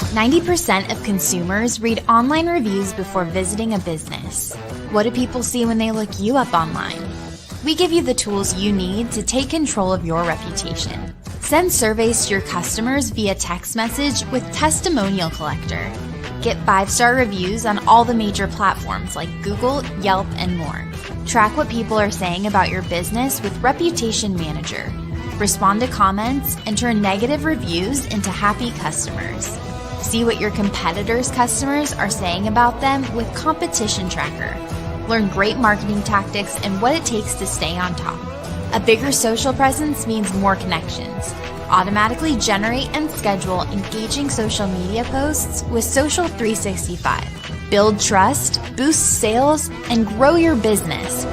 90% of consumers read online reviews before visiting a business. What do people see when they look you up online? We give you the tools you need to take control of your reputation. Send surveys to your customers via text message with Testimonial Collector. Get 5-star reviews on all the major platforms like Google, Yelp, and more. Track what people are saying about your business with Reputation Manager. Respond to comments and turn negative reviews into happy customers. See what your competitors' customers are saying about them with Competition Tracker. Learn great marketing tactics and what it takes to stay on top. A bigger social presence means more connections. Automatically generate and schedule engaging social media posts with Social 365. Build trust, boost sales, and grow your business.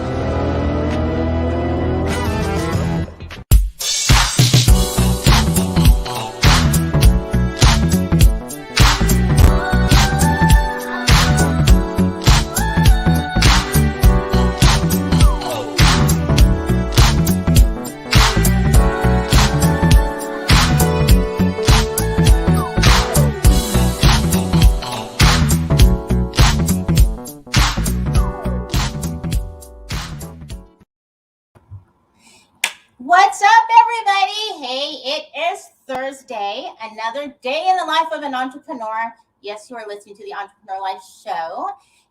What's up, everybody? Hey, it is Thursday, another day in the life of an entrepreneur. Yes, you are listening to the Entrepreneur Life Show,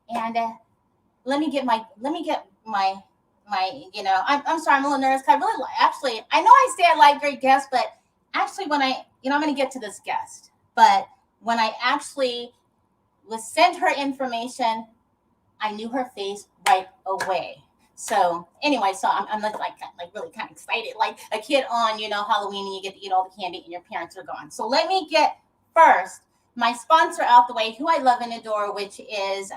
and let me get my. I'm sorry, I'm a little nervous. I know I say I like great guests, but actually, when I'm going to get to this guest, but when I actually was sent her information, I knew her face right away. So anyway, I'm like really kind of excited, like a kid on, Halloween, and you get to eat all the candy and your parents are gone. So let me get first my sponsor out the way, who I love and adore, which is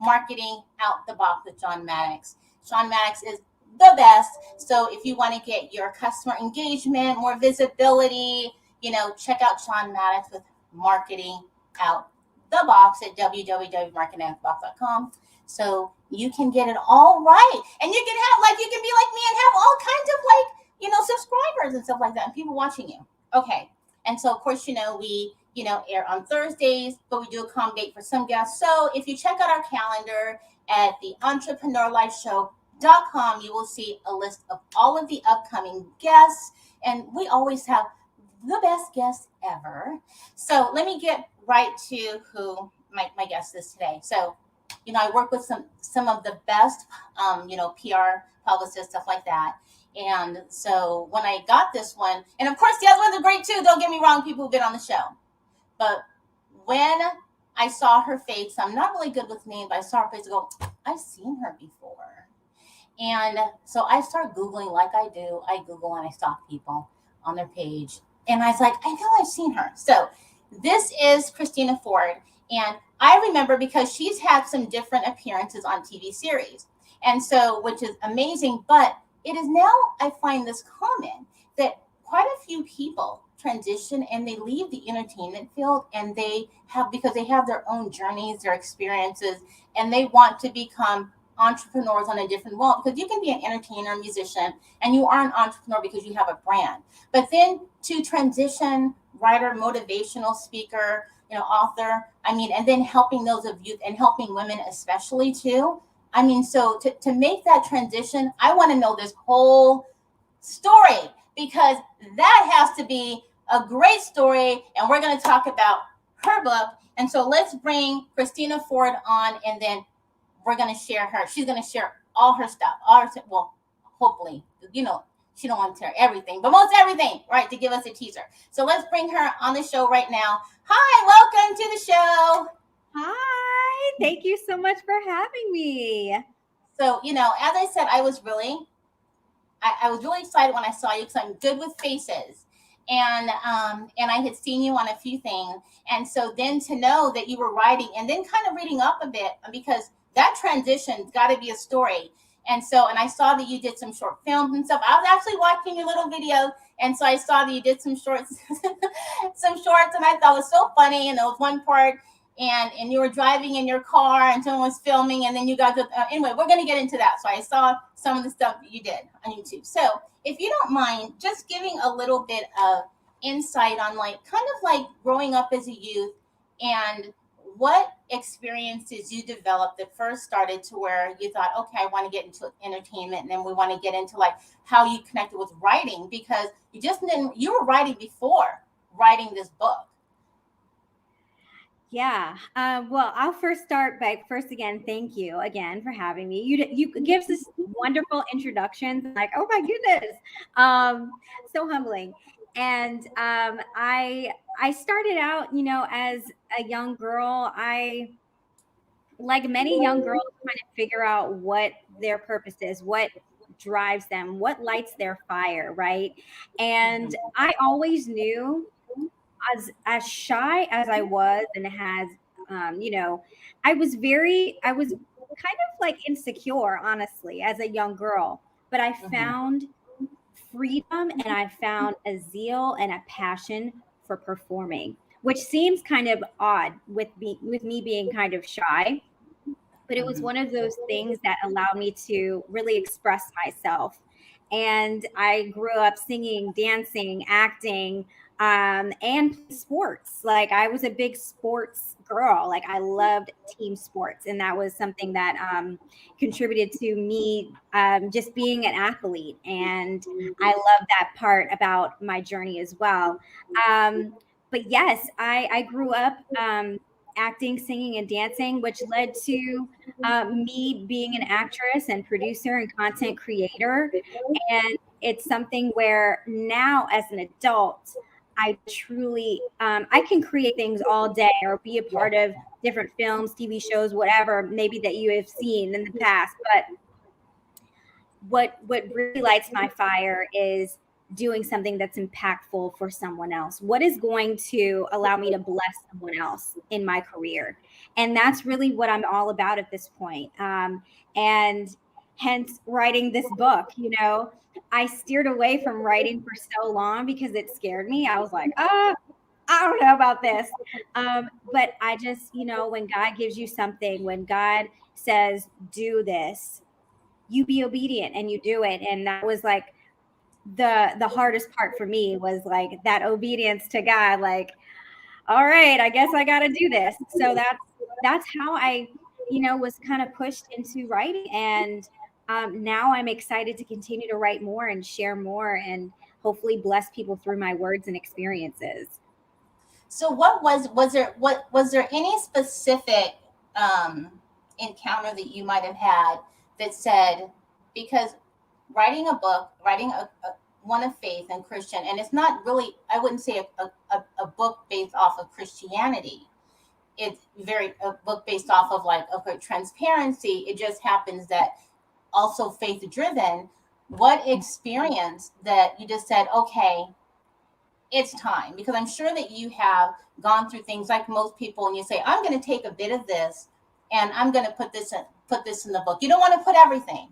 Marketing Out the Box with John Maddox. John Maddox is the best. So if you want to get your customer engagement, more visibility, check out John Maddox with Marketing Out the Box at www.marketingoutthebox.com. So you can get it all right. And you can be like me and have all kinds of subscribers and stuff like that and people watching you. Okay. And so of course, we, air on Thursdays, but we do accommodate for some guests. So if you check out our calendar at the entrepreneurlifeshow.com, you will see a list of all of the upcoming guests. And we always have the best guests ever. So let me get right to who my guest is today. So I work with some of the best, PR publicists, stuff like that. And so when I got this one, and of course the other ones are great too, don't get me wrong, people who've been on the show. But when I saw her face, I'm not really good with names, but I saw her face and go, I've seen her before. And so I start Googling like I do. I Google and I stalk people on their page. And I was like, I know I've seen her. So this is Christina Ford. And I remember because she's had some different appearances on TV series. And so, which is amazing, but it is now, I find this common that quite a few people transition and they leave the entertainment field and because they have their own journeys, their experiences, and they want to become entrepreneurs on a different level, because you can be an entertainer, musician, and you are an entrepreneur because you have a brand. But then to transition, writer, motivational speaker, author, and then helping those of youth and helping women especially too. So to make that transition, I want to know this whole story, because that has to be a great story. And we're going to talk about her book. And so let's bring Christina Ford on, and then we're going to share her. She's going to share all her stuff. Well, hopefully, she don't want to share everything, but most everything, right, to give us a teaser. So let's bring her on the show right now. Hi, welcome to the show. Hi, thank you so much for having me. So, as I said, I was really excited when I saw you, because I'm good with faces. And I had seen you on a few things. And so then to know that you were writing and then kind of reading up a bit, because that transition's got to be a story. And I saw that you did some short films and stuff. I was actually watching your little video. And so I saw that you did some shorts, and I thought it was so funny. And there was one part, and you were driving in your car and someone was filming, and then you got anyway, we're going to get into that. So I saw some of the stuff that you did on YouTube. So if you don't mind just giving a little bit of insight on kind of growing up as a youth And what experiences you developed that first started to where you thought, okay, I want to get into entertainment, and then we want to get into like how you connected with writing, because you were writing before writing this book. Yeah. Well, I'll first start by again, thank you again for having me. You give us this wonderful introductions. Like, oh my goodness, so humbling. And I started out, as a young girl. I, like many young girls, trying to figure out what their purpose is, what drives them, what lights their fire, right? And I always knew, as shy as I was, and has I was kind of like insecure, honestly, as a young girl, but I found freedom, and I found a zeal and a passion for performing, which seems kind of odd with me being kind of shy, but it was one of those things that allowed me to really express myself. And I grew up singing, dancing, acting, and sports. Like, I was a big sports girl. Like, I loved team sports, and that was something that contributed to me just being an athlete. And I love that part about my journey as well. But yes, I grew up acting, singing, and dancing, which led to me being an actress and producer and content creator. And it's something where now, as an adult, I truly I can create things all day, or be a part of different films, TV shows, whatever maybe that you have seen in the past. But what really lights my fire is doing something that's impactful for someone else. What is going to allow me to bless someone else in my career? And that's really what I'm all about at this point. And hence writing this book. I steered away from writing for so long because it scared me. I was like, I don't know about this. But I just, when God gives you something, when God says, do this, you be obedient and you do it. And that was like the hardest part for me, was like that obedience to God. Like, all right, I guess I got to do this. So that's how I, was kind of pushed into writing. And now I'm excited to continue to write more and share more, and hopefully bless people through my words and experiences. So was there any specific um, encounter that you might have had that said, because writing a book, writing one of faith and Christian, and it's not really, I wouldn't say a book based off of Christianity. It's very a book based off of like, okay, transparency. It just happens that also faith driven. What experience that you just said, okay, it's time? Because I'm sure that you have gone through things like most people, and you say, I'm going to take a bit of this and I'm going to put this in the book. You don't want to put everything,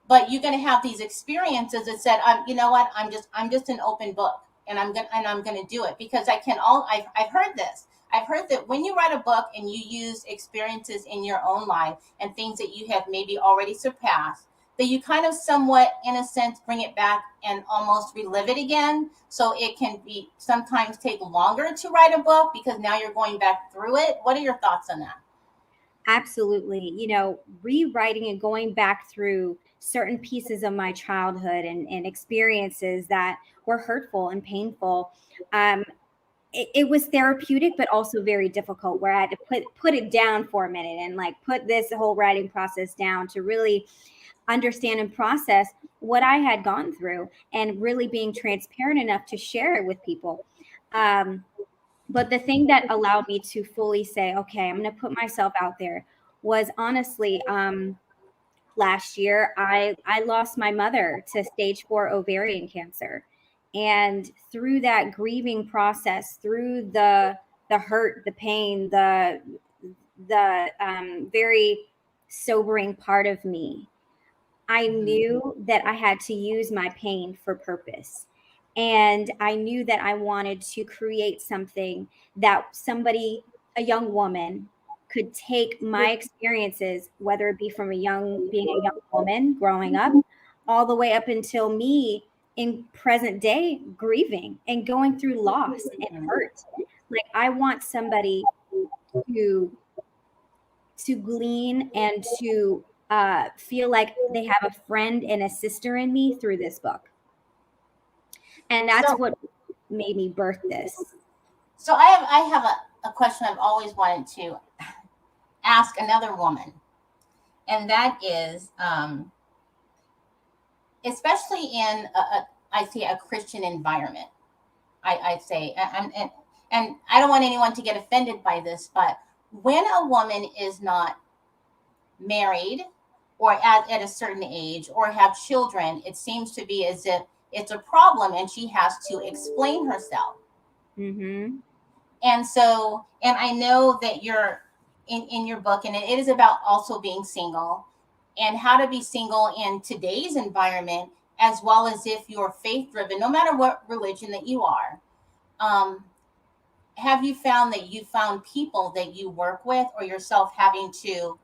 but you're going to have these experiences that said, you know what, I'm just an open book, and I'm going to do it, because I've heard this. I've heard that when you write a book and you use experiences in your own life and things that you have maybe already surpassed, that you kind of somewhat, in a sense, bring it back and almost relive it again. So it can be sometimes take longer to write a book because now you're going back through it. What are your thoughts on that? Absolutely. Rewriting and going back through certain pieces of my childhood and experiences that were hurtful and painful. It was therapeutic, but also very difficult, where I had to put it down for a minute, and like put this whole writing process down to really understand and process what I had gone through, and really being transparent enough to share it with people. Um, but the thing that allowed me to fully say, okay, I'm going to put myself out there, was honestly, last year I lost my mother to stage 4 ovarian cancer. And through that grieving process, through the hurt, the pain, the very sobering part of me, I knew that I had to use my pain for purpose. And I knew that I wanted to create something that somebody, a young woman, could take my experiences, whether it be from being a young woman growing up, all the way up until me in present day grieving and going through loss and hurt. Like, I want somebody to glean and to feel like they have a friend and a sister in me through this book. And that's So, what made me birth this. so I have a question I've always wanted to ask another woman, and that is, especially in I say a Christian environment. I'd say, and I don't want anyone to get offended by this, but when a woman is not married or at a certain age or have children, it seems to be as if it's a problem and she has to explain herself. Mm-hmm. And so, and I know that you're in your book, and it is about also being single and how to be single in today's environment, as well as if you're faith driven, no matter what religion that you are. Um, have you found that you found people that you work with or yourself having to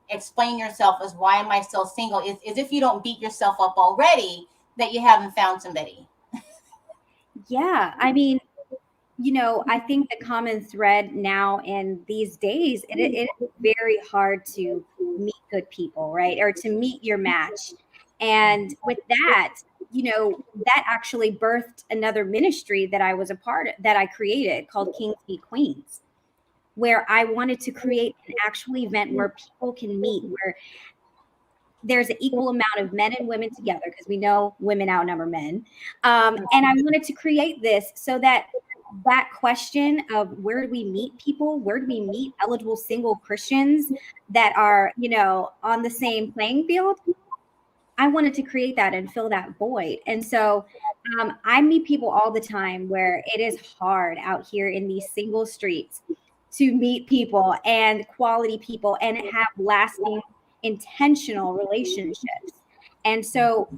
explain yourself as why am I still single? Is if you don't beat yourself up already that you haven't found somebody. Yeah. I mean, I think the common thread now in these days, it is very hard to meet good people, right? Or to meet your match. And with that, that actually birthed another ministry that I was a part of, that I created, called Kings Meet Queens, where I wanted to create an actual event where people can meet, where there's an equal amount of men and women together, because we know women outnumber men. And I wanted to create this so that question of where do we meet people, where do we meet eligible single Christians that are, on the same playing field, I wanted to create that and fill that void. And so I meet people all the time where it is hard out here in these single streets to meet people and quality people and have lasting, intentional relationships. And so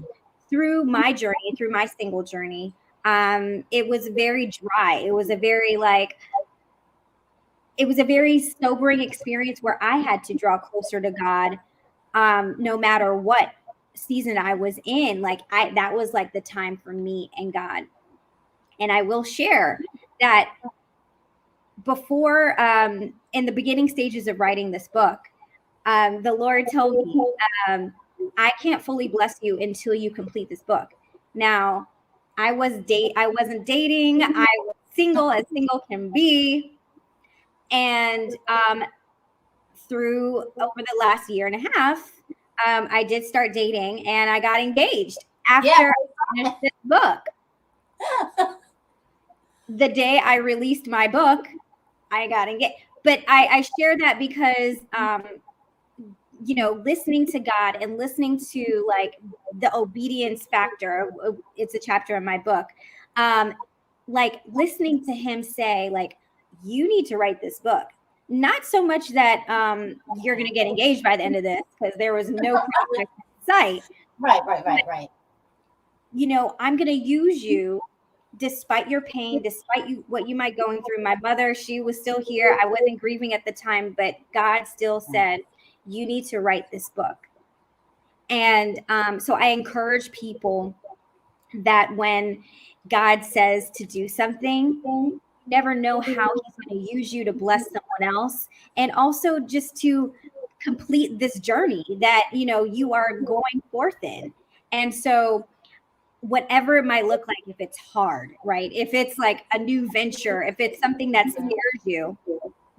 through my journey, through my single journey, it was very dry. It was a very sobering experience where I had to draw closer to God, no matter what season I was in. That was like the time for me and God. And I will share that before, in the beginning stages of writing this book, the Lord told me, I can't fully bless you until you complete this book. Now, I wasn't dating. I was single as single can be. And through over the last year and a half, I did start dating, and I got engaged after Yeah. I finished this book. The day I released my book, I got engaged. But I share that because, listening to God and listening to like the obedience factor, it's a chapter in my book. Like listening to him say, like, you need to write this book. Not so much that you're going to get engaged by the end of this, because there was no project in sight. Right. I'm going to use you despite your pain, despite what you might going through. My mother, she was still here. I wasn't grieving at the time, but God still said, you need to write this book. And so I encourage people that when God says to do something, you never know how he's going to use you to bless someone else. And also just to complete this journey that, you are going forth in. And so whatever it might look like, if it's hard, right? If it's like a new venture, if it's something that scares you,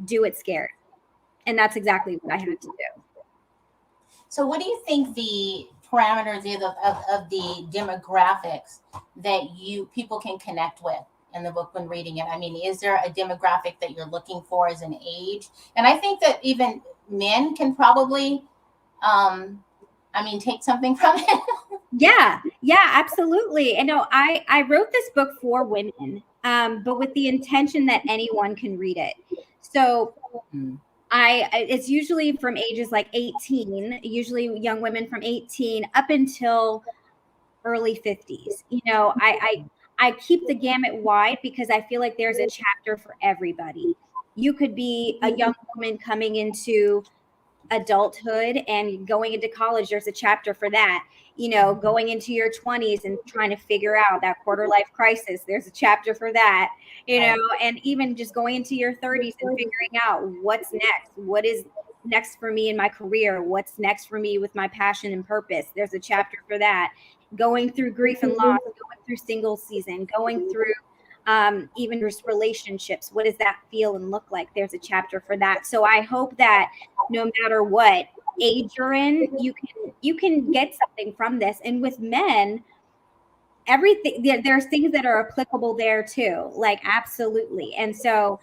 do it scared. And that's exactly what I had to do. So, what do you think the parameters is of the demographics that people can connect with in the book when reading it? I mean, is there a demographic that you're looking for as an age? And I think that even men can probably, take something from it. Yeah, absolutely. And no, I wrote this book for women, but with the intention that anyone can read it. So it's usually from ages like 18, usually young women from 18 up until early 50s. I keep the gamut wide because I feel like there's a chapter for everybody. You could be a young woman coming into adulthood and going into college. There's a chapter for that. going into your 20s and trying to figure out that quarter life crisis. There's a chapter for that, and even just going into your 30s and figuring out what's next. What is next for me in my career? What's next for me with my passion and purpose? There's a chapter for that. Going through grief and loss, going through single season, going through even just relationships. What does that feel and look like? There's a chapter for that. So I hope that no matter what age you're in, you can get something from this. And with men, everything, there's things that are applicable there too, like absolutely. And so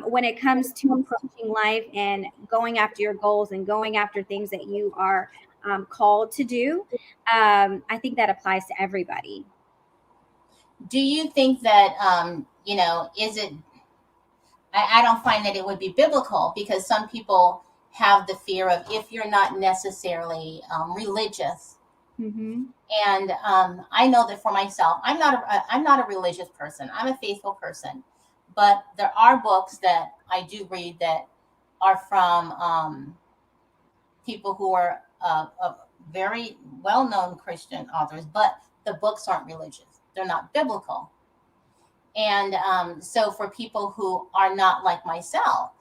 when it comes to approaching life and going after your goals and going after things that you are called to do, I think that applies to everybody. Do you think that, is it, I don't find that it would be biblical, because some people have the fear of, if you're not necessarily religious. Mm-hmm. And I know that for myself, I'm not a religious person. I'm a faithful person, but there are books that I do read that are from people who are very well-known Christian authors, but the books aren't religious. They're not biblical. And so for people who are not like myself,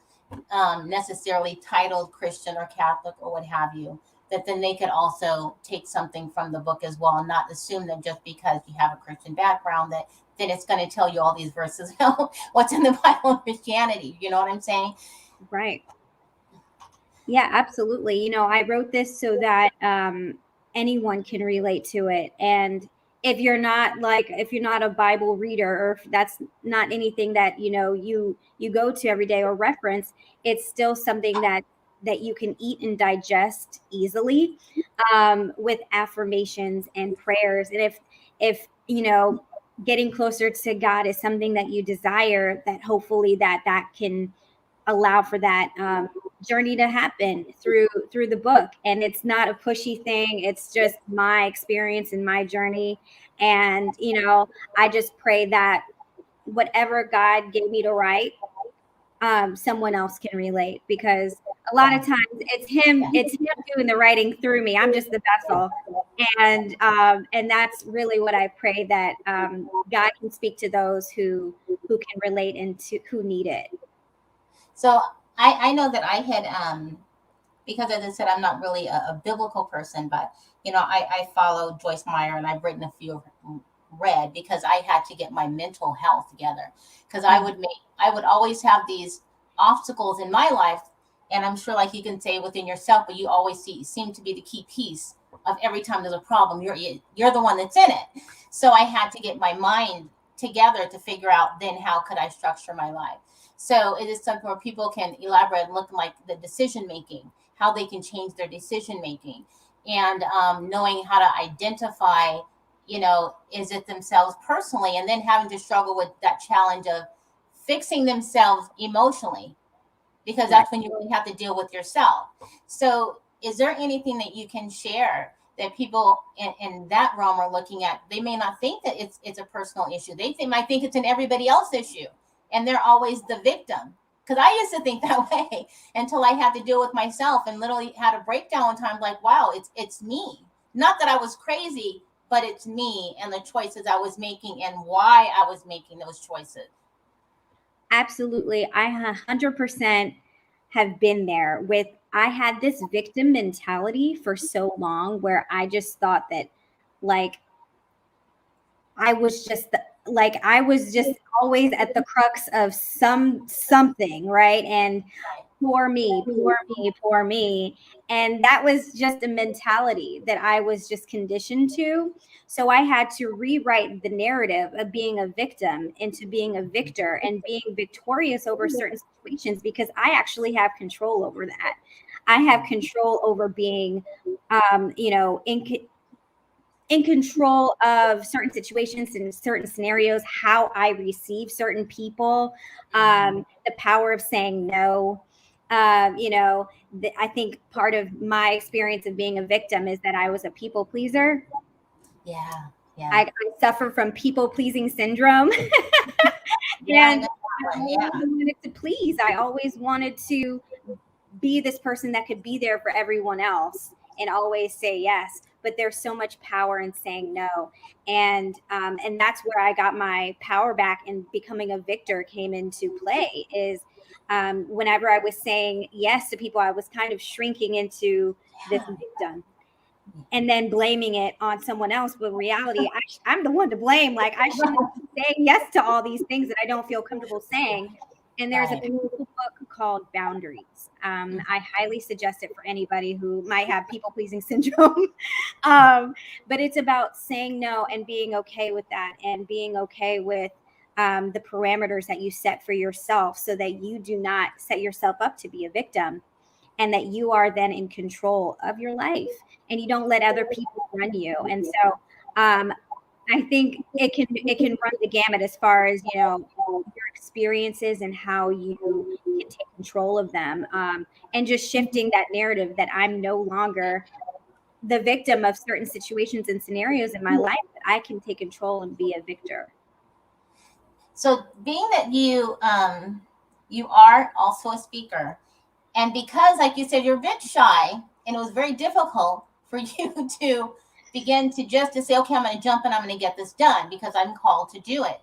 necessarily titled Christian or Catholic or what have you, that then they could also take something from the book as well, and not assume that just because you have a Christian background that then it's going to tell you all these verses, what's in the Bible and Christianity. You know what I'm saying? Right. Yeah, absolutely. I wrote this so that anyone can relate to it. And if you're not a Bible reader, or if that's not anything that, you go to every day or reference, it's still something that you can eat and digest easily, with affirmations and prayers. And if getting closer to God is something that you desire, that hopefully that can allow for that journey to happen through the book. And it's not a pushy thing. It's just my experience and my journey. And, I just pray that whatever God gave me to write, someone else can relate, because a lot of times it's him doing the writing through me. I'm just the vessel. And that's really what I pray, that God can speak to those who can relate and to who need it. So I know that I had, because as I said, I'm not really a biblical person, but I follow Joyce Meyer, and I've written a few, read, because I had to get my mental health together, because I would always have these obstacles in my life, and I'm sure, like you can say within yourself, but you always seem to be the key piece of every time there's a problem. You're the one that's in it. So I had to get my mind together to figure out then how could I structure my life. So it is something where people can elaborate and look like the decision making, how they can change their decision making, and knowing how to identify, is it themselves personally, and then having to struggle with that challenge of fixing themselves emotionally, because that's when you really have to deal with yourself. So is there anything that you can share that people in that realm are looking at? They may not think that it's a personal issue. They might think it's an everybody else issue, and they're always the victim. Because I used to think that way until I had to deal with myself and literally had a breakdown one time, like, wow, it's me. Not that I was crazy, but it's me and the choices I was making and why I was making those choices. Absolutely. I 100% have been there with, I had this victim mentality for so long, where I just thought that, like, I was just always at the crux of something, right? And poor me, poor me, poor me. And that was just a mentality that I was just conditioned to. So I had to rewrite the narrative of being a victim into being a victor and being victorious over certain situations, because I actually have control over that. I have control over being, in control of certain situations and certain scenarios, how I receive certain people, the power of saying no. I think part of my experience of being a victim is that I was a people pleaser. Yeah. I suffer from people pleasing syndrome. And I wanted to please. I always wanted to be this person that could be there for everyone else and always say yes. but there's so much power in saying no. And that's where I got my power back, and becoming a victor came into play. Is whenever I was saying yes to people, I was kind of shrinking into this victim and then blaming it on someone else. But reality, I'm the one to blame. Like, I shouldn't be saying yes to all these things that I don't feel comfortable saying. And there's a beautiful book called Boundaries. I highly suggest it for anybody who might have people pleasing syndrome. But it's about saying no and being okay with that, and being okay with the parameters that you set for yourself, so that you do not set yourself up to be a victim, and that you are then in control of your life, and you don't let other people run you. And so I think it can run the gamut as far as, your experiences and how you can take control of them, and just shifting that narrative that I'm no longer the victim of certain situations and scenarios in my life, that I can take control and be a victor. So being that you are also a speaker, and because, like you said, you're a bit shy, and it was very difficult for you to begin to say, okay, I'm going to jump and I'm going to get this done because I'm called to do it.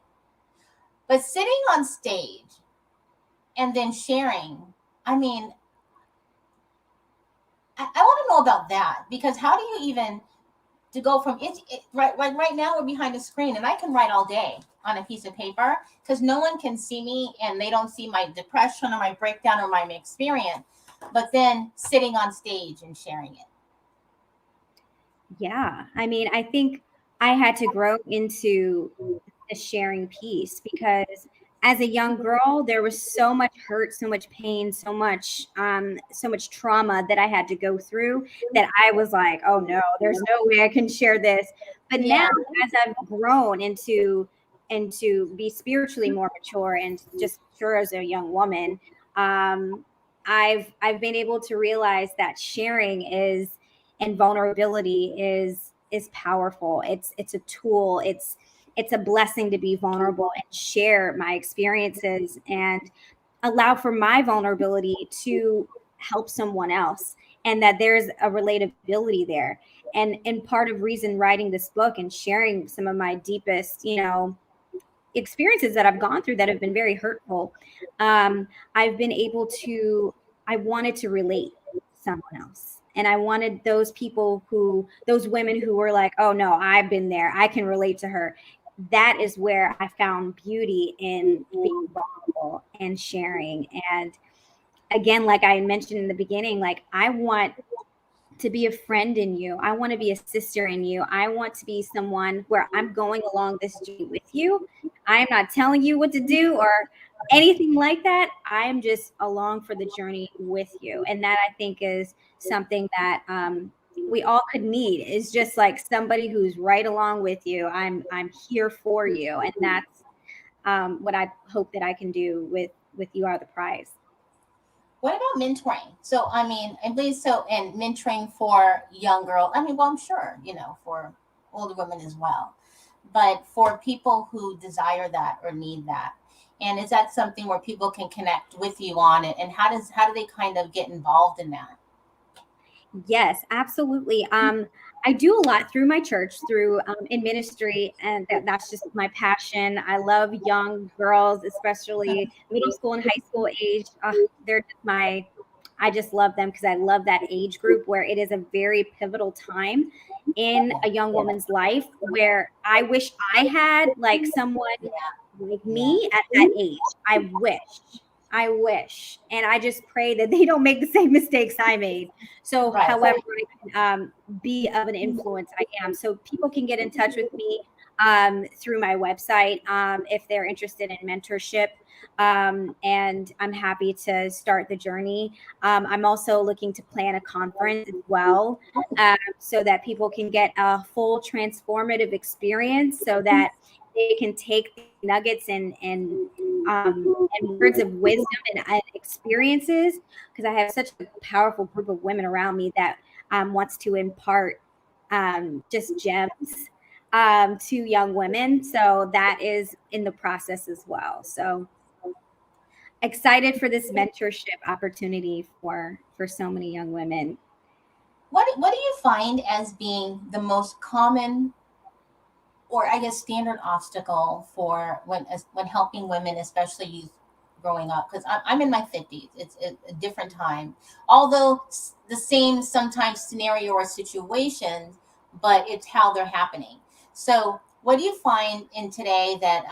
But sitting on stage and then sharing, I mean, I want to know about that, because how do you even to go from right now we're behind a screen, and I can write all day on a piece of paper because no one can see me, and they don't see my depression or my breakdown or my experience, but then sitting on stage and sharing it. Yeah. I mean, I think I had to grow into the sharing piece, because as a young girl, there was so much hurt, so much pain, so much trauma that I had to go through, that I was like, oh no, there's no way I can share this. But now, as I've grown into be spiritually more mature and just sure as a young woman, I've been able to realize that sharing is and vulnerability is powerful. It's a tool. It's a blessing to be vulnerable and share my experiences and allow for my vulnerability to help someone else, and that there's a relatability there. And part of reason writing this book and sharing some of my deepest, experiences that I've gone through that have been very hurtful, I've been able to, I wanted to relate to someone else. And I wanted those women who were like, oh no, I've been there, I can relate to her. That is where I found beauty in being vulnerable and sharing. And again, like I mentioned in the beginning, like, I want to be a friend in you. I want to be a sister in you. I want to be someone where I'm going along this journey with you. I'm not telling you what to do or anything like that. I'm just along for the journey with you. And that, I think, is something that we all could need, is just like somebody who's right along with you. I'm here for you. And that's what I hope that I can do with You Are the Prize. What about mentoring? So, I mean, at least so, and mentoring for young girls. I mean, well, I'm sure, for older women as well, but for people who desire that or need that. And is that something where people can connect with you on it? And how do they kind of get involved in that? Yes, absolutely. I do a lot through my church, through in ministry, and that's just my passion. I love young girls, especially middle school and high school age. They're just I just love them, because I love that age group, where it is a very pivotal time in a young woman's life, where I wish I had like someone like me at that age. I wish. And I just pray that they don't make the same mistakes I made. So, however I can be of an influence, I am. So people can get in touch with me through my website if they're interested in mentorship. And I'm happy to start the journey. I'm also looking to plan a conference as well, so that people can get a full transformative experience, so that they can take the nuggets and words of wisdom and experiences, because I have such a powerful group of women around me that wants to impart just gems to young women. So that is in the process as well. So excited for this mentorship opportunity for so many young women. what do you find as being the most common, or I guess standard obstacle for when helping women, especially youth growing up? Because I'm in my 50s. It's a different time, although the same sometimes scenario or situations, but it's how they're happening. So, what do you find in today that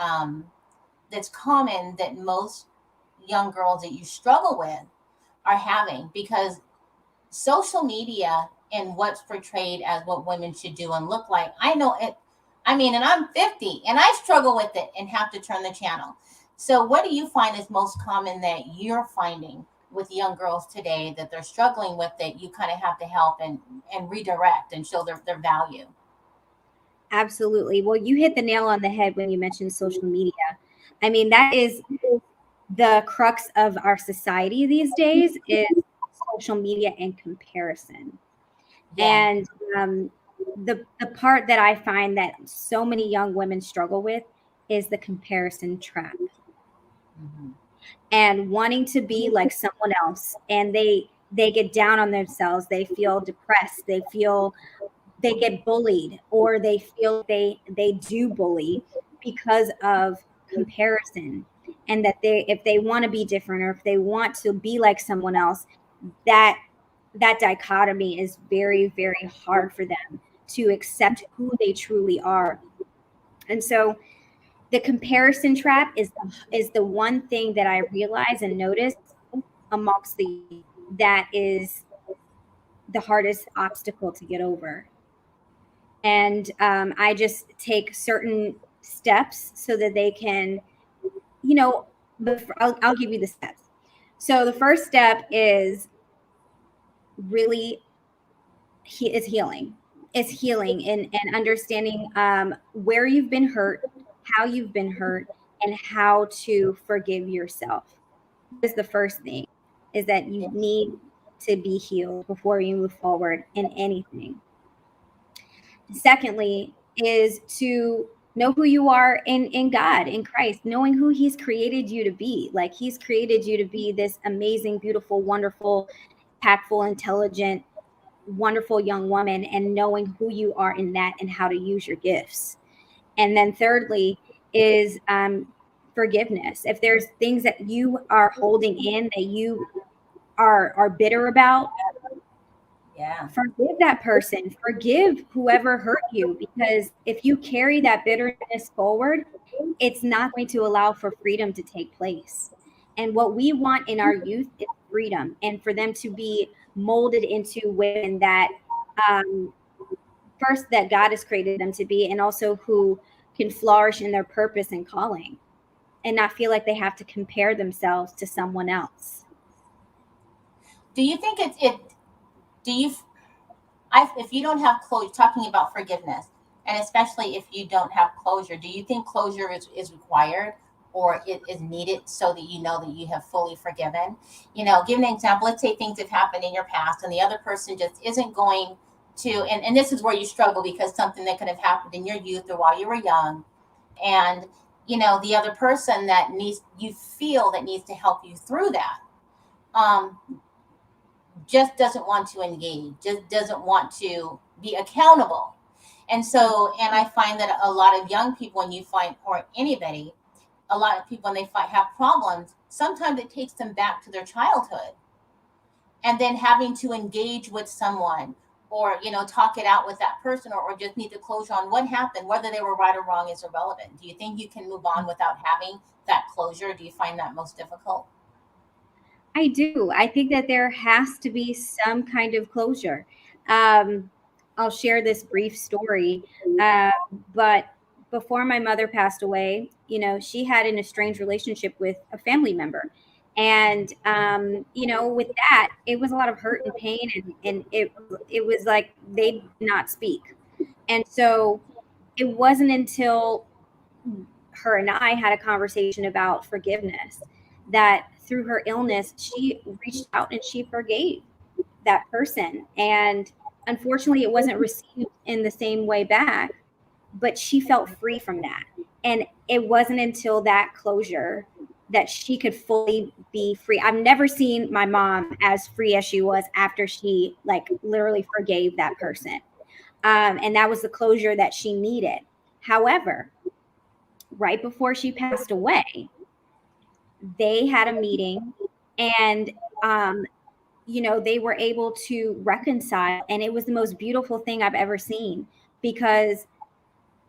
that's common that most young girls that you struggle with are having? Because social media and what's portrayed as what women should do and look like. I know it. I mean, and I'm 50 and I struggle with it and have to turn the channel. So, what do you find is most common that you're finding with young girls today that they're struggling with that you kind of have to help and redirect and show their value? Absolutely. Well, you hit the nail on the head when you mentioned social media. I mean, that is the crux of our society these days is social media and comparison. Yeah. And the part that I find that so many young women struggle with is the comparison trap Mhm. and wanting to be like someone else. And they get down on themselves. They feel depressed. They get bullied, or they feel they do bully because of comparison, and that they if they want to be different, or if they want to be like someone else, that that dichotomy is very, very hard for them to accept who they truly are. And so the comparison trap is the one thing that I realize and notice amongst the that is the hardest obstacle to get over. And I just take certain steps so that they can, you know, I'll give you the steps. So the first step is really is healing. It's healing and understanding where you've been hurt, how you've been hurt, and how to forgive yourself. Is the first thing is that you Yeah. need to be healed before you move forward in anything. Secondly, is to know who you are in God, in Christ, knowing who He's created you to be. Like He's created you to be this amazing, beautiful, wonderful, tactful, intelligent, wonderful young woman, and knowing who you are in that and how to use your gifts. And then thirdly is forgiveness. If there's things that you are holding in that you are bitter about, Yeah. forgive that person, forgive whoever hurt you, because if you carry that bitterness forward, it's not going to allow for freedom to take place. And what we want in our youth is freedom, and for them to be molded into women that um, first that God has created them to be, and also who can flourish in their purpose and calling and not feel like they have to compare themselves to someone else. Do you think it? Do you? If you don't have closure, talking about forgiveness, and especially if you don't have closure, do you think closure is required or it is needed so that you know that you have fully forgiven? Give an example. Let's say things have happened in your past and the other person just isn't going to, and this is where you struggle because something that could have happened in your youth or while you were young. And, the other person that you feel that needs to help you through that. Um, just doesn't want to engage, just doesn't want to be accountable. And so, and I find that a lot of young people, when you find, or anybody, a lot of people, when they have problems, sometimes it takes them back to their childhood and then having to engage with someone or, talk it out with that person or just need to closure on what happened, whether they were right or wrong is irrelevant. Do you think you can move on without having that closure? Do you find that most difficult? I do. I think that there has to be some kind of closure. Um, I'll share this brief story. Uh, but before my mother passed away, she had an estranged relationship with a family member. And, with that, it was a lot of hurt and pain. And it was like they did not speak. And so it wasn't until her and I had a conversation about forgiveness that through her illness, she reached out and she forgave that person. And unfortunately, it wasn't received in the same way back, but she felt free from that. And it wasn't until that closure that she could fully be free. I've never seen my mom as free as she was after she like literally forgave that person. And that was the closure that she needed. However, right before she passed away, they had a meeting, and they were able to reconcile, and it was the most beautiful thing I've ever seen, because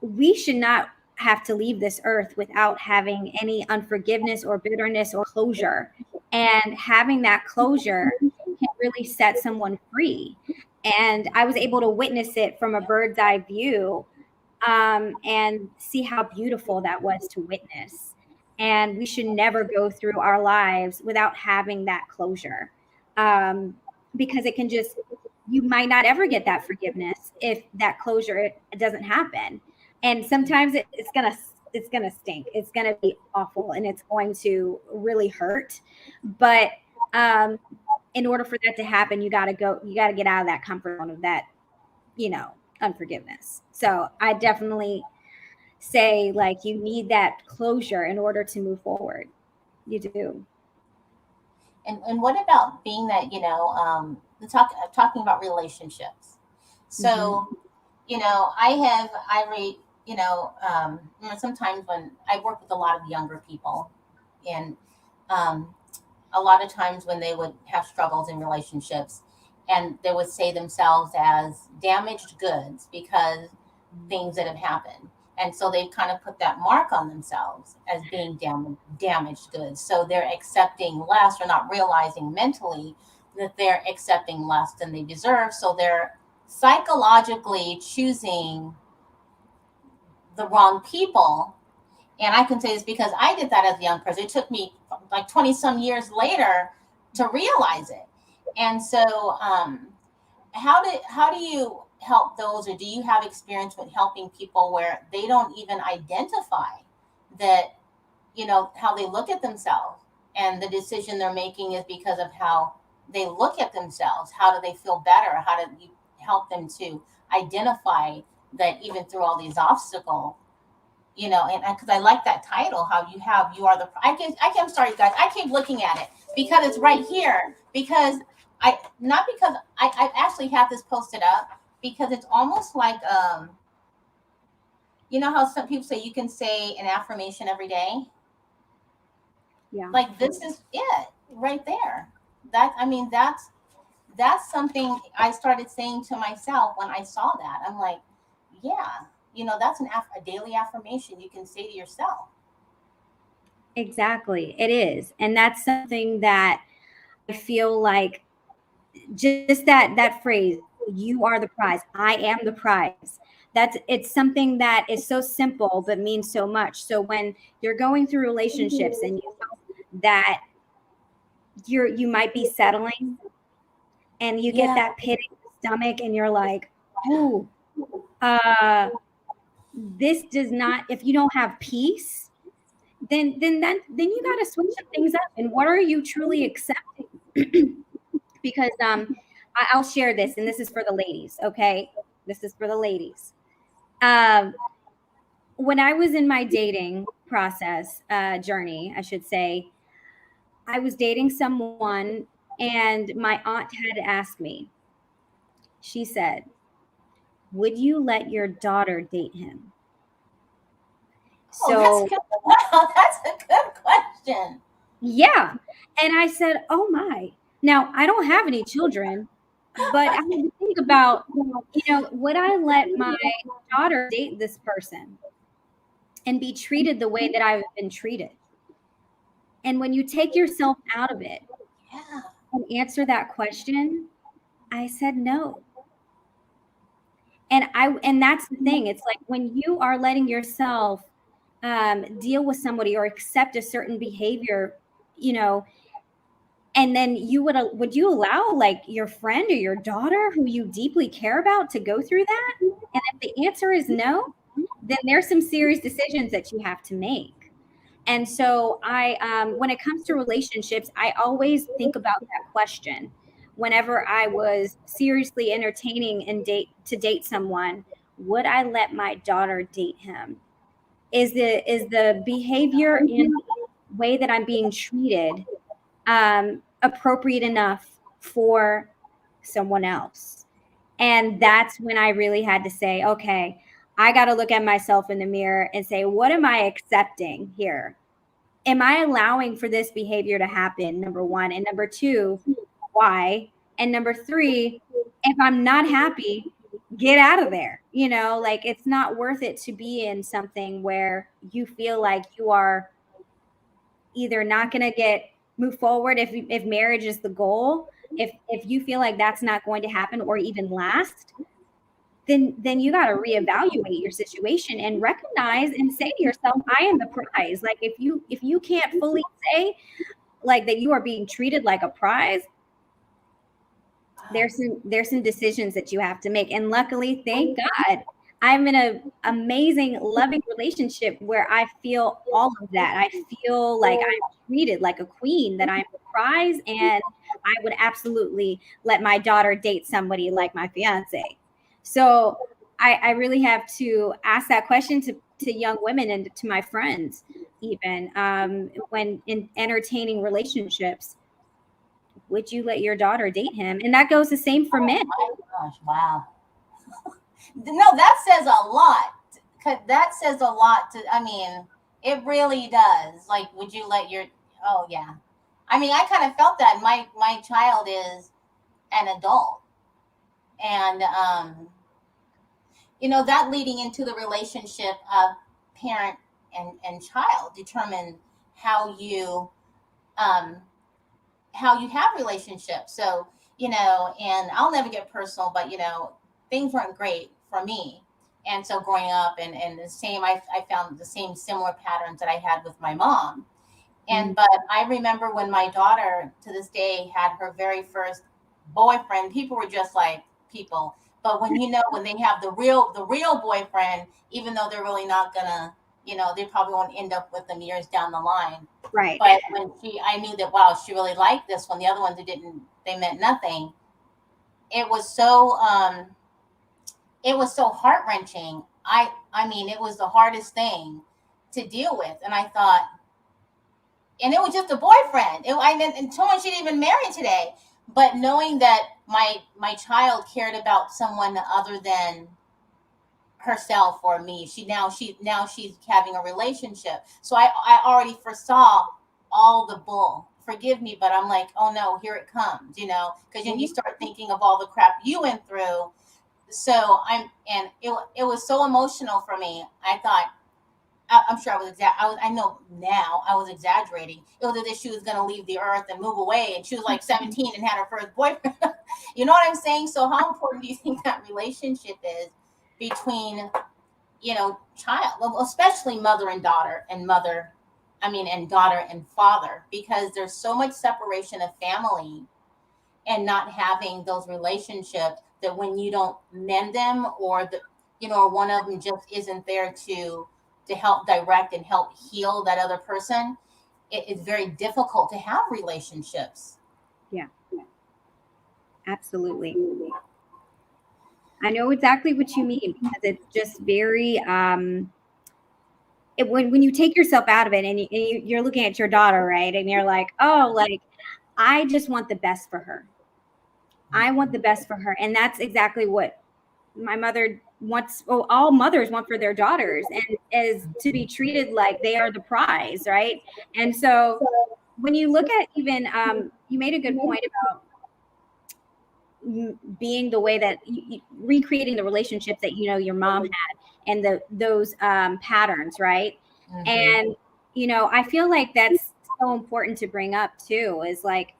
we should not have to leave this earth without having any unforgiveness or bitterness or closure. And having that closure can really set someone free. And I was able to witness it from a bird's eye view, and see how beautiful that was to witness. And we should never go through our lives without having that closure, because it can just, you might not ever get that forgiveness if that closure doesn't happen. And sometimes it's gonna stink. It's gonna be awful, and it's going to really hurt. But in order for that to happen, you gotta get out of that comfort zone of that, unforgiveness. So I definitely say, like, you need that closure in order to move forward. You do. And what about being that, talking about relationships? So, I read, sometimes when I work with a lot of younger people, and um, a lot of times when they would have struggles in relationships, and they would say themselves as damaged goods because things that have happened. And so they kind of put that mark on themselves as being damaged goods. So they're accepting less, or not realizing mentally that they're accepting less than they deserve. So they're psychologically choosing the wrong people. And I can say this because I did that as a young person. It took me like 20 some years later to realize it. And so, how do you help those, or do you have experience with helping people where they don't even identify that, how they look at themselves, and the decision they're making is because of how they look at themselves? How do they feel better? How do you help them to identify that even through all these obstacles? And because I like that title, how you are the, I'm sorry guys, I keep looking at it because it's right here, because not because I actually have this posted up, because it's almost like, how some people say you can say an affirmation every day. Yeah. Like, this is it right there. That's something I started saying to myself when I saw that. I'm like, yeah, that's a daily affirmation you can say to yourself. Exactly. It is. And that's something that I feel like, just that phrase, you are the prize. I am the prize. It's something that is so simple but means so much. So when you're going through relationships and you know that you might be settling, and you get Yeah. that pit in your stomach, and you're like, "Ooh, uh this does not," if you don't have peace, then you got to switch some things up. And what are you truly accepting? Because I'll share this, and this is for the ladies. Okay, this is for the ladies. um when I was in my dating process, journey, I should say, I was dating someone, and my aunt had asked me, she said, would you let your daughter date him? Oh, that's So good. Wow, that's a good question. yeah. And I said, oh my. Now, I don't have any children, but I had to think about, would I let my daughter date this person and be treated the way that I've been treated? And when you take yourself out of it Yeah. and answer that question, I said no. And that's the thing. It's like, when you are letting yourself deal with somebody or accept a certain behavior, you know, and then would you allow, like, your friend or your daughter who you deeply care about to go through that? And if the answer is no, then there's some serious decisions that you have to make. And so when it comes to relationships, I always think about that question whenever I was seriously entertaining and date someone. Would I let my daughter date him? Is the behavior and way that I'm being treated appropriate enough for someone else? And that's when I really had to say, okay, I got to look at myself in the mirror and say, what am I accepting here? Am I allowing for this behavior to happen? Number one. And number two, why? And number three, if I'm not happy, get out of there. Like, it's not worth it to be in something where you feel like you are either not going to move forward if marriage is the goal. If you feel like that's not going to happen or even last, then you got to reevaluate your situation and recognize and say to yourself, I am the prize. Like, if you can't fully say like that you are being treated like a prize, there's some decisions that you have to make. And luckily, thank God, I'm in an amazing, loving relationship where I feel all of that. I feel like I'm treated like a queen, that I'm a prize, and I would absolutely let my daughter date somebody like my fiance. So I really have to ask that question to young women and to my friends, even when in entertaining relationships. Would you let your daughter date him? And that goes the same for men. Oh my gosh, wow. No, that says a lot. That says a lot I mean, it really does. Like, would you let your, oh yeah. I mean, I kind of felt that my child is an adult. And, that leading into the relationship of parent and child determine how you, um, how you have relationships. So, and I'll never get personal, but things weren't great for me. And so growing up and the same, I found the same similar patterns that I had with my mom. And but I remember when my daughter to this day had her very first boyfriend, people were just like people. But when they have the real boyfriend, even though they're really not gonna, they probably won't end up with them years down the line. Right. But I knew that, wow, she really liked this one. The other ones, they meant nothing. It was so, heart wrenching. I mean, it was the hardest thing to deal with. And I thought, and it was just a boyfriend. And someone she didn't even marry today. But knowing that my child cared about someone other than herself or me, she's having a relationship. So I already foresaw all the bull. Forgive me, but I'm like, oh no, here it comes. Because then you start thinking of all the crap you went through. So it was so emotional for me. I thought, I'm sure I know now I was exaggerating. It was as if she was going to leave the earth and move away, and she was like 17 and had her first boyfriend. You know what I'm saying? So how important do you think that relationship is between, child, well, especially mother and daughter, and daughter and father, because there's so much separation of family and not having those relationships, that when you don't mend them, or or one of them just isn't there to help direct and help heal that other person, it's very difficult to have relationships. Yeah, absolutely. I know exactly what you mean, because it's just very, when you take yourself out of it, and you're looking at your daughter, right? And you're like, oh, like, I just want the best for her. I want the best for her. And that's exactly what my mother wants. Well, all mothers want for their daughters, and is to be treated like they are the prize, right? And so when you look at even, you made a good point about being the way that recreating the relationships that your mom had, and those patterns, right? Mm-hmm. And I feel like that's so important to bring up too, is like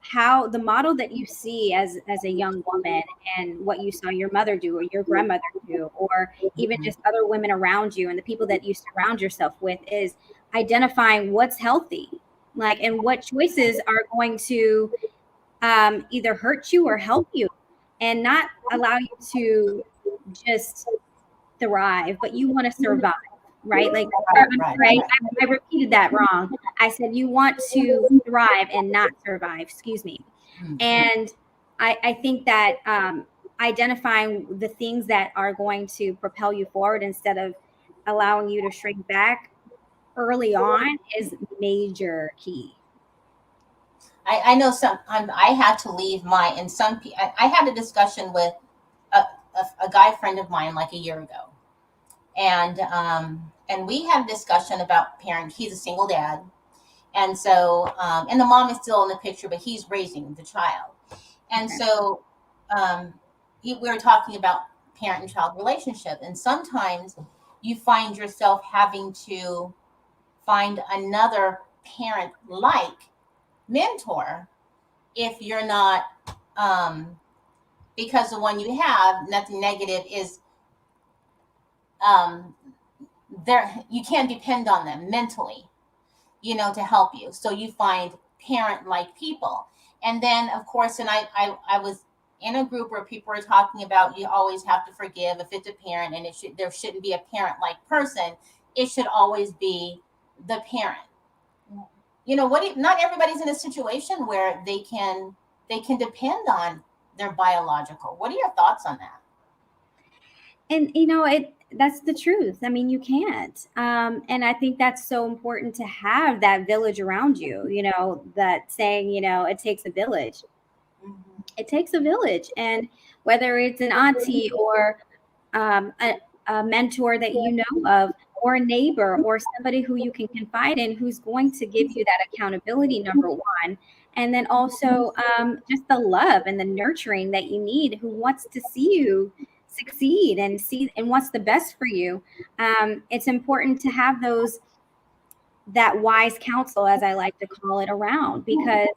how the model that you see as a young woman, and what you saw your mother do or your grandmother do, or even just other women around you and the people that you surround yourself with, is identifying what's healthy, like, and what choices are going to either hurt you or help you, and not allow you to just thrive, but you want to survive, right? Like, right. I repeated that wrong. I said you want to thrive and not survive. Excuse me. Mm-hmm. And I think that identifying the things that are going to propel you forward instead of allowing you to shrink back early on is major key. I know I had to leave and I had a discussion with a guy friend of mine like a year ago, and we had a discussion about parent. He's a single dad, and so and the mom is still in the picture, but he's raising the child, and Okay. so um, we were talking about parent and child relationship, and sometimes you find yourself having to find another parent like mentor if you're not because the one you have, nothing negative, is um, there. You can't depend on them mentally, to help you. So you find parent like people. And then, of course, and I was in a group where people were talking about you always have to forgive if it's a parent, and there shouldn't be a parent like person. It should always be the parent. Not everybody's in a situation where they can depend on their biological. What are your thoughts on that? And that's the truth. I mean, you can't. And I think that's so important to have that village around you, that saying, it takes a village. Mm-hmm. It takes a village. And whether it's an auntie or a mentor that you know of, or a neighbor, or somebody who you can confide in, who's going to give you that accountability, number one. And then also just the love and the nurturing that you need, who wants to see you succeed and what's the best for you. It's important to have that wise counsel, as I like to call it, around, because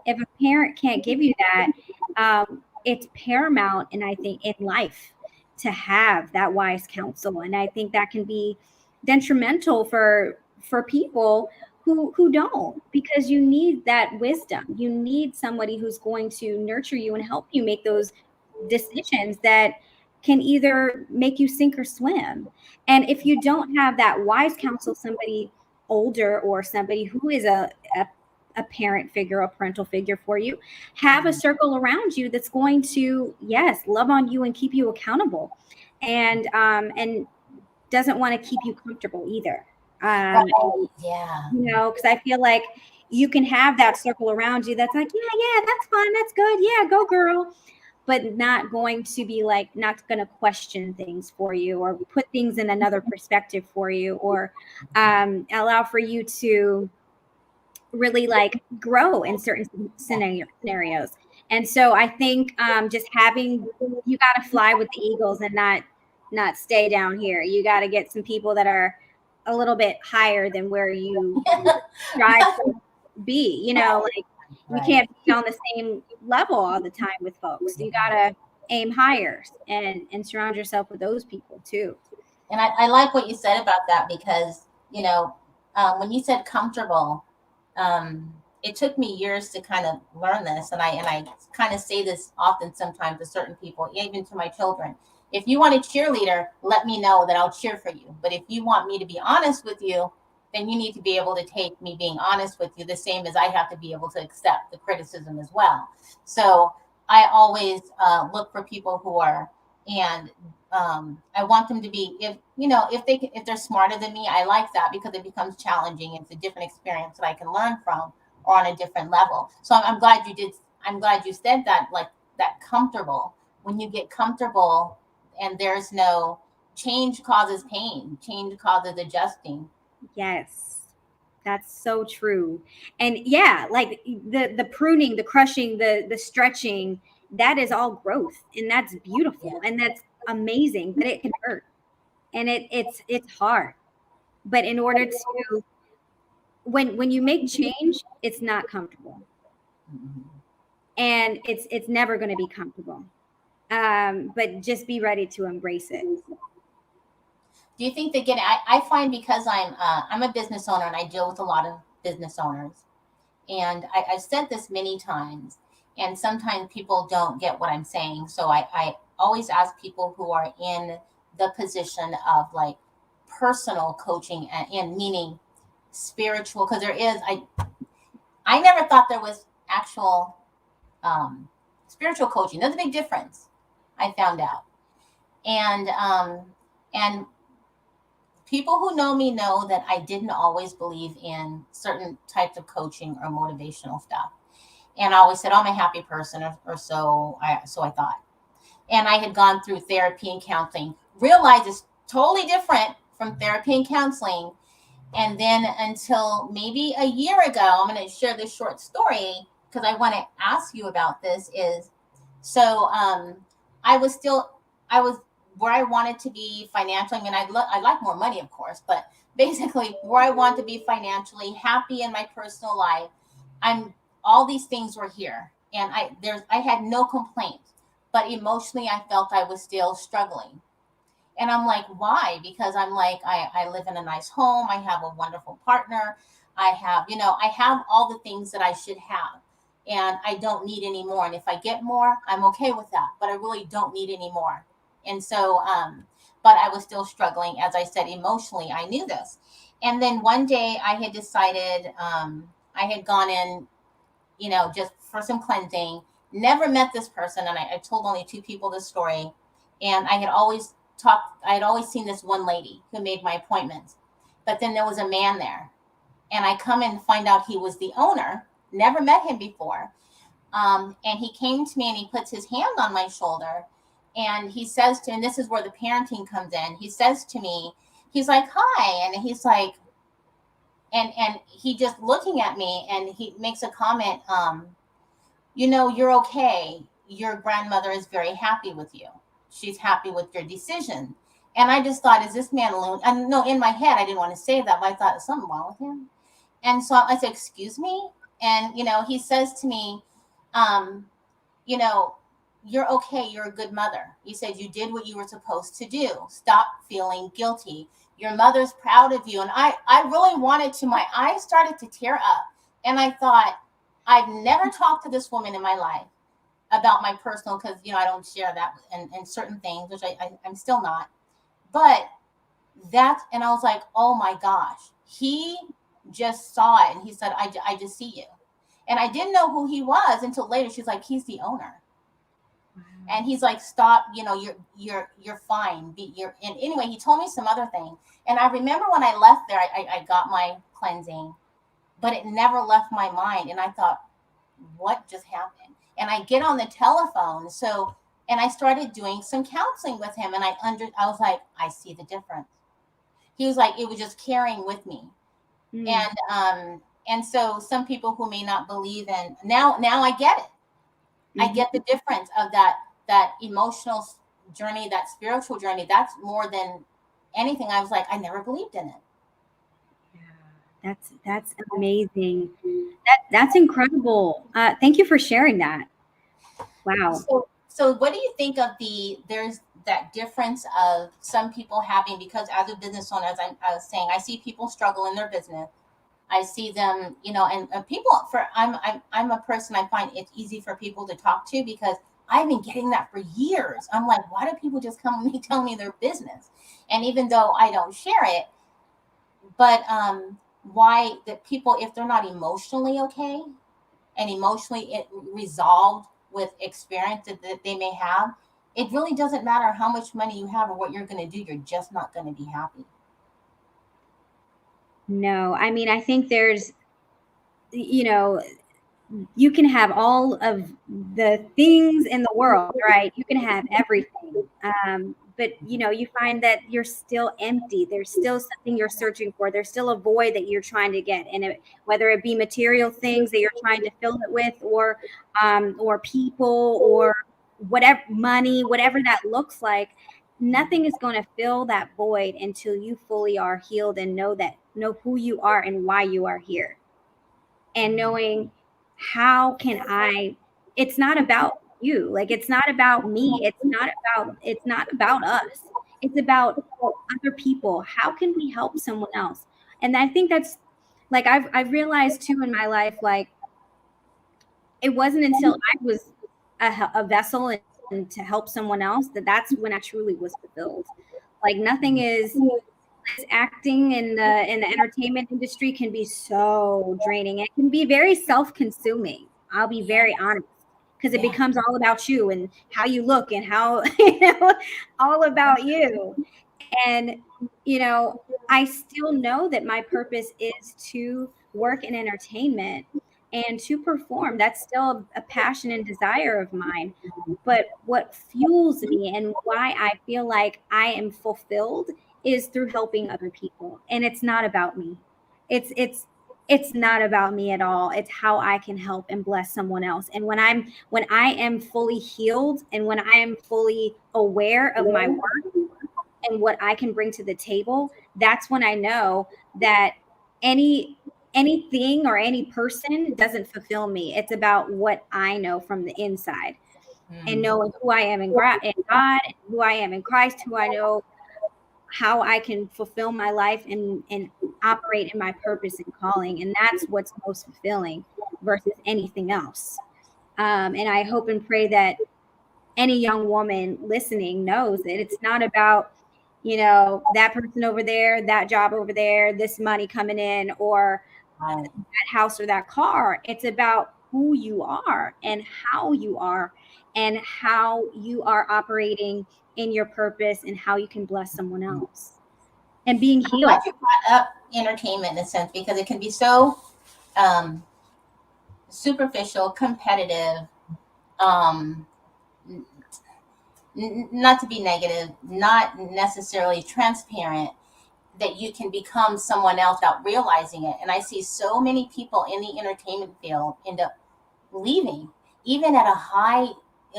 if a parent can't give you that, it's paramount, and I think in life, to have that wise counsel. And I think that can be detrimental for people who don't, because you need that wisdom. You need somebody who's going to nurture you and help you make those decisions that can either make you sink or swim. And if you don't have that wise counsel, somebody older or somebody who is a parent figure, a parental figure for you, have a circle around you that's going to, yes, love on you and keep you accountable, and doesn't want to keep you comfortable either. Right. Yeah. Because I feel like you can have that circle around you that's like, yeah, that's fun, that's good, yeah, go girl, but not going to be like, not going to question things for you, or put things in another perspective for you, or allow for you to really like grow in certain scenarios. And so I think just you got to fly with the eagles and not stay down here. You got to get some people that are a little bit higher than where you strive to be. Like, you Right. can't be on the same level all the time with folks. You got to aim higher and surround yourself with those people too. And I like what you said about that because, when you said comfortable, it took me years to kind of learn this. And I kind of say this often sometimes to certain people, even to my children. If you want a cheerleader, let me know that I'll cheer for you. But if you want me to be honest with you, then you need to be able to take me being honest with you the same as I have to be able to accept the criticism as well. So I always look for people who are, and I want them to be, if they're smarter than me, I like that because it becomes challenging. It's a different experience that I can learn from, or on a different level. So I'm glad you did. I'm glad you said that, like that comfortable. When you get comfortable, and there's no change causes pain. Change causes adjusting. Yes, that's so true. And yeah, like the pruning, the crushing, the stretching, that is all growth, and that's Yeah. beautiful, and that's amazing, but it can hurt, and it's hard. But in order to when you make change, it's not comfortable, Mhm. and it's never going to be comfortable. But just be ready to embrace it. Do you think they get? I find because I'm a business owner and I deal with a lot of business owners, and I've said this many times, and sometimes people don't get what I'm saying. So I always ask people who are in the position of like personal coaching and meaning spiritual, because there is I never thought there was actual um, spiritual coaching. There's a big difference. I found out, and people who know me know that I didn't always believe in certain types of coaching or motivational stuff. And I always said, I'm a happy person, or so I thought. And I had gone through therapy and counseling, realized it's totally different from therapy and counseling. And then until maybe a year ago, I'm going to share this short story because I want to ask you about this. Is so I was still I was where I wanted to be financially. I mean, I like more money, of course, but basically where I want to be financially, happy in my personal life. I'm all these things were here, and I had no complaints, but emotionally I felt I was still struggling. And I'm like, why? Because I'm like, I live in a nice home. I have a wonderful partner. I have all the things that I should have. And I don't need any more. And if I get more, I'm okay with that. But I really don't need any more. And so, but I was still struggling. As I said, emotionally, I knew this. And then one day I had decided, I had gone in, just for some cleansing, never met this person. And I told only two people this story. And I had always seen this one lady who made my appointments, but then there was a man there, and I come and find out he was the owner. Never met him before. And he came to me and he puts his hand on my shoulder, and he says to, and this is where the parenting comes in. He says to me, he's like, hi. And he's like, and he just looking at me, and he makes a comment, you're okay. Your grandmother is very happy with you. She's happy with your decision. And I just thought, is this man alone? And no, in my head, I didn't want to say that, but I thought, is something wrong with him? And so I said, excuse me. And, he says to me, um, you know, you're okay. You're a good mother. You said you did what you were supposed to do. Stop feeling guilty. Your mother's proud of you. And I really wanted to, my eyes started to tear up. And I thought, I've never talked to this woman in my life about my personal, because, I don't share that and certain things, which I'm still not. But and I was like, oh my gosh, he just saw it. And he said, I just see you. And I didn't know who he was until later. She's like, he's the owner. And he's like, stop, you're fine. And anyway, he told me some other thing. And I remember when I left there, I got my cleansing, but it never left my mind. And I thought, what just happened? And I get on the telephone. And I started doing some counseling with him. And I was like, I see the difference. He was like, it was just carrying with me. Mm. And so some people who may not believe in, now I get it. Mm-hmm. I get the difference of that emotional journey, that spiritual journey. That's more than anything. I was like, I never believed in it. Yeah, that's amazing. That's incredible. Thank you for sharing that. Wow. So what do you think of there's that difference of some people having, because as a business owner, as I was saying, I see people struggle in their business. I see them, and people I'm a person, I find it's easy for people to talk to, because I've been getting that for years. I'm like, why do people just come and tell me their business? And even though I don't share it, but why that people, if they're not emotionally okay and emotionally resolved with experience that they may have, it really doesn't matter how much money you have or what you're going to do. You're just not going to be happy. No, I mean, I think there's, you can have all of the things in the world, right? You can have everything. But, you find that you're still empty. There's still something you're searching for. There's still a void that you're trying to get. And whether it be material things that you're trying to fill it with, or people, or whatever, money, whatever that looks like, nothing is going to fill that void until you fully are healed and know who you are and why you are here. And knowing, how can it's not about you. Like, it's not about me. It's not about us. It's about other people. How can we help someone else? And I think that's, like, I've realized too in my life, like, it wasn't until I was a vessel and to help someone else that's when I truly was fulfilled. Like, nothing is acting in the entertainment industry can be so draining. It can be very self-consuming. I'll be very honest, because it becomes all about you and how you look and how, all about you. And, I still know that my purpose is to work in entertainment and to perform. That's still a passion and desire of mine. But what fuels me and why I feel like I am fulfilled is through helping other people. And it's not about me. It's not about me at all. It's how I can help and bless someone else. And when I am fully healed and when I am fully aware of my work and what I can bring to the table, that's when I know that anything or any person doesn't fulfill me. It's about what I know from the inside and knowing who I am in God, and who I am in Christ, who I know how I can fulfill my life and operate in my purpose and calling. And that's what's most fulfilling versus anything else. And I hope and pray that any young woman listening knows that it's not about, that person over there, that job over there, this money coming in, or Right. that house or that car. It's about who you are and how you are and how you are operating in your purpose and how you can bless someone else and being I'm healed. glad you brought up entertainment in a sense because it can be so um, superficial, competitive, um, not to be negative, not necessarily transparent, that you can become someone else without realizing it. And I see so many people in the entertainment field end up leaving, even at a high,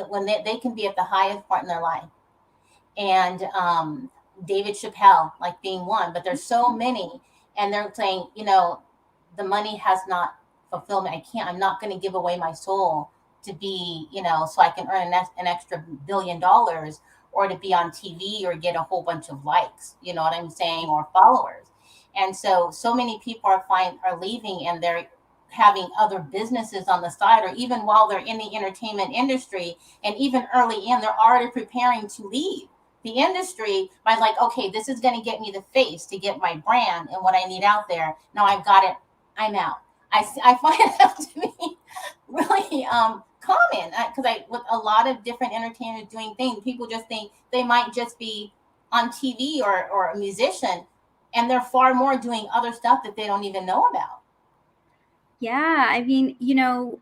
when they can be at the highest part in their life. And David Chappelle, like being one, but there's so many, and they're saying, the money has not fulfilled me. I'm not going to give away my soul to be, so I can earn an extra $1 billion or to be on TV or get a whole bunch of likes, you know what I'm saying, or followers. And so many people are leaving and they're having other businesses on the side, or even while they're in the entertainment industry, and even early in, they're already preparing to leave the industry by like, okay, this is going to get me the face to get my brand and what I need out there. Now I've got it. I'm out. I find that to be really common because with a lot of different entertainers doing things, people just think they might just be on TV or a musician, and they're far more doing other stuff that they don't even know about. Yeah, I mean,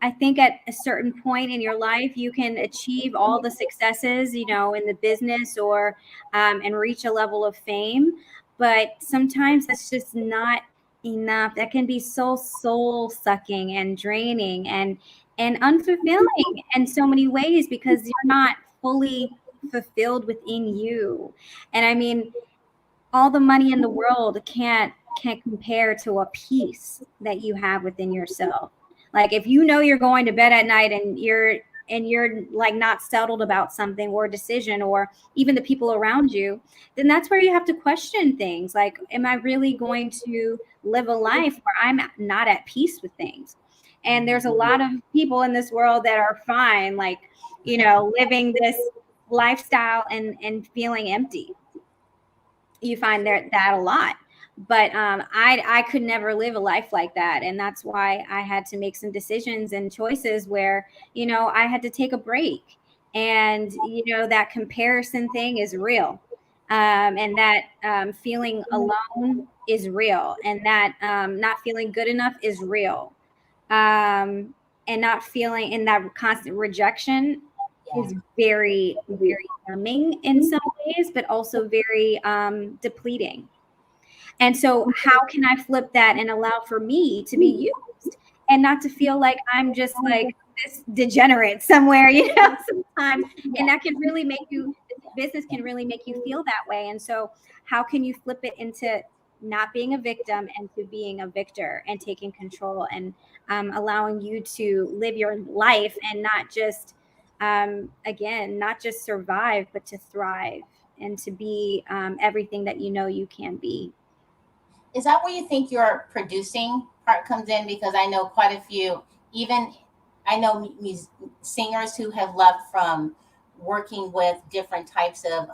I think at a certain point in your life, you can achieve all the successes, in the business or and reach a level of fame. But sometimes that's just not enough. That can be so soul sucking and draining and unfulfilling in so many ways because you're not fully fulfilled within you. And I mean, all the money in the world can't compare to a peace that you have within yourself. Like if you're going to bed at night and you're like not settled about something or a decision or even the people around you, then that's where you have to question things like, am I really going to live a life where I'm not at peace with things? And there's a lot of people in this world that are fine, like, living this lifestyle and feeling empty. You find that a lot, but I could never live a life like that, and that's why I had to make some decisions and choices where I had to take a break. And that comparison thing is real, and that feeling alone is real, and that not feeling good enough is real, and not feeling in that constant rejection Yeah. is very, very numbing in some ways, but also very depleting. And so, how can I flip that and allow for me to be used and not to feel like I'm just like this degenerate somewhere, sometimes. And that can really make you, business can really make you feel that way. And so, how can you flip it into not being a victim and to being a victor and taking control and allowing you to live your life and not just, again, not just survive, but to thrive and to be everything that you can be. Is that where you think your producing part comes in? Because I know quite a few, even I know singers who have left from working with different types of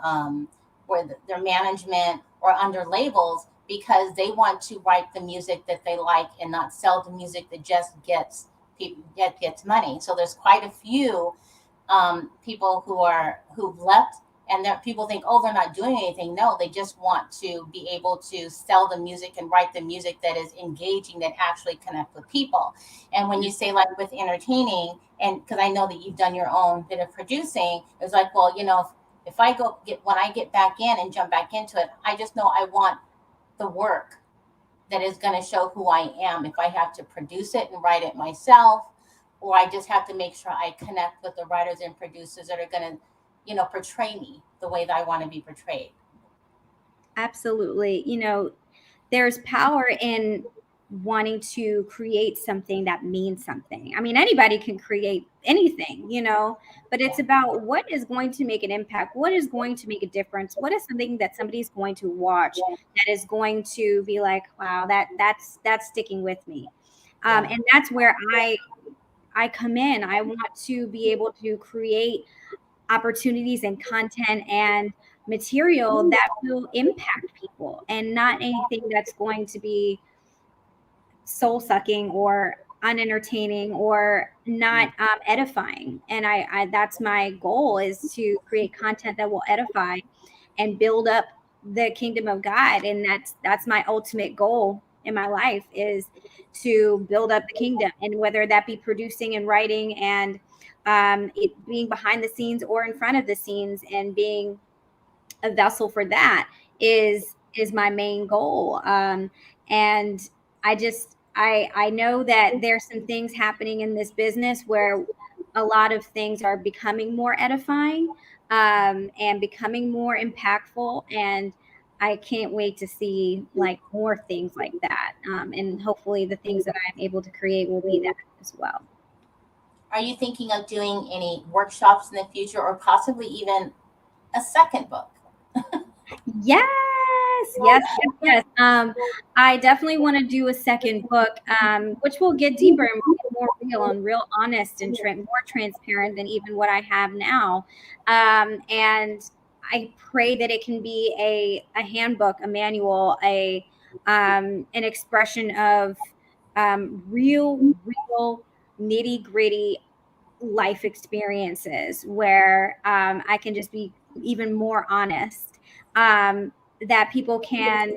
where their management or under labels because they want to write the music that they like and not sell the music that just gets people gets money. So there's quite a few people who've left And there people think, oh, they're not doing anything. No, they just want to be able to sell the music and write the music that is engaging, that actually connect with people. And when you say like with entertaining, and because I know that you've done your own bit of producing, it's like, well, if I go get when I get back in and jump back into it, I just know I want the work that is going to show who I am. If I have to produce it and write it myself, or I just have to make sure I connect with the writers and producers that are going to, portray me the way that I want to be portrayed. Absolutely. There's power in wanting to create something that means something. I mean, anybody can create anything, but it's about what is going to make an impact, what is going to make a difference, what is something that somebody's going to watch that is going to be like, wow, that's sticking with me. And that's where I come in. I want to be able to create opportunities and content and material that will impact people, and not anything that's going to be soul sucking or unentertaining or not edifying. And I that's my goal, is to create content that will edify and build up the kingdom of God. And that's my ultimate goal in my life, is to build up the kingdom, and whether that be producing and writing and it being behind the scenes or in front of the scenes, and being a vessel for that is my main goal. And I know that there's some things happening in this business where a lot of things are becoming more edifying, and becoming more impactful, and I can't wait to see like more things like that. And hopefully the things that I'm able to create will be that as well. Are you thinking of doing any workshops in the future, or possibly even a second book? Yes, yes, yes, yes. I definitely want to do a second book, which will get deeper and get more real and real honest and more transparent than even what I have now. And I pray that it can be a handbook, a manual, an expression of real nitty gritty life experiences, where I can just be even more honest, that people can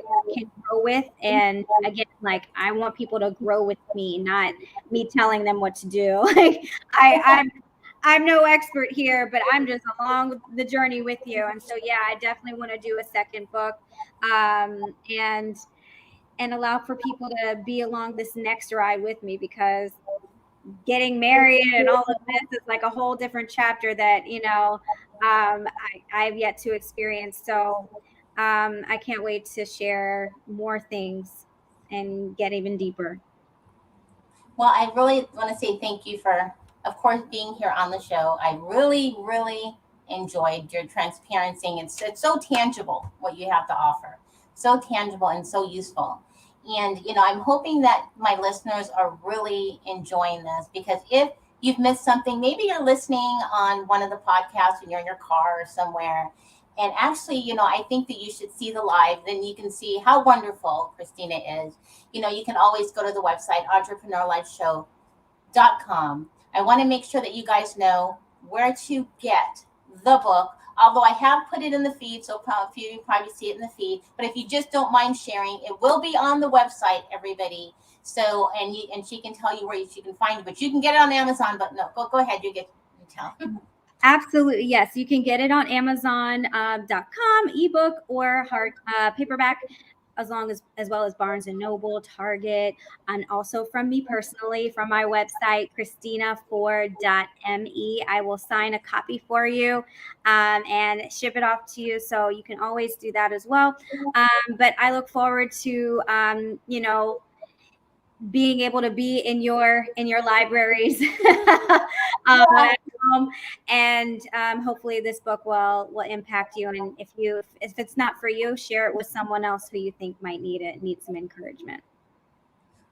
grow with. And again, like, I want people to grow with me, not me telling them what to do. Like, I'm no expert here, but I'm just along the journey with you. And so, yeah, I definitely want to do a second book, and allow for people to be along this next ride with me, because getting married and all of this is like a whole different chapter that I've yet to experience. So I can't wait to share more things and get even deeper. Well, I really want to say thank you for, of course, being here on the show. I really, really enjoyed your transparency. It's so tangible what you have to offer, so tangible and so useful. And, I'm hoping that my listeners are really enjoying this, because if you've missed something, maybe you're listening on one of the podcasts and you're in your car or somewhere. And actually, I think that you should see the live. Then you can see how wonderful Christina is. You can always go to the website, entrepreneurlifeshow.com. I want to make sure that you guys know where to get the book. Although I have put it in the feed, so you probably see it in the feed. But if you just don't mind sharing, it will be on the website, everybody. So, and she can tell you where she can find it. But you can get it on Amazon. But no, go ahead. You tell. Absolutely. Yes. You can get it on Amazon.com, ebook or hard paperback, as well as Barnes and Noble, Target, and also from me personally, from my website, ChristinaFord.me. I will sign a copy for you and ship it off to you. So you can always do that as well. But I look forward to, being able to be in your libraries at home, and hopefully this book will impact you. And if it's not for you, share it with someone else who you think might need some encouragement.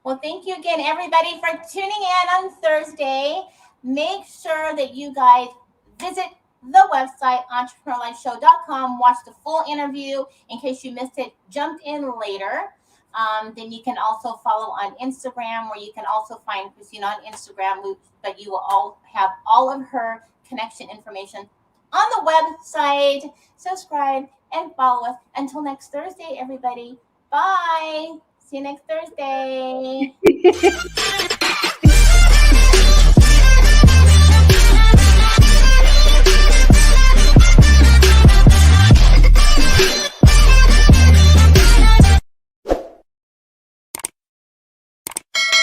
Well, thank you again, everybody, for tuning in on Thursday. Make sure that you guys visit the website, entrepreneurlifeshow.com. Watch the full interview in case you missed it. Jump in later. Then you can also follow on Instagram, where you can also find Christina on Instagram. But you will all have all of her connection information on the website. Subscribe and follow us. Until next Thursday, everybody. Bye. See you next Thursday.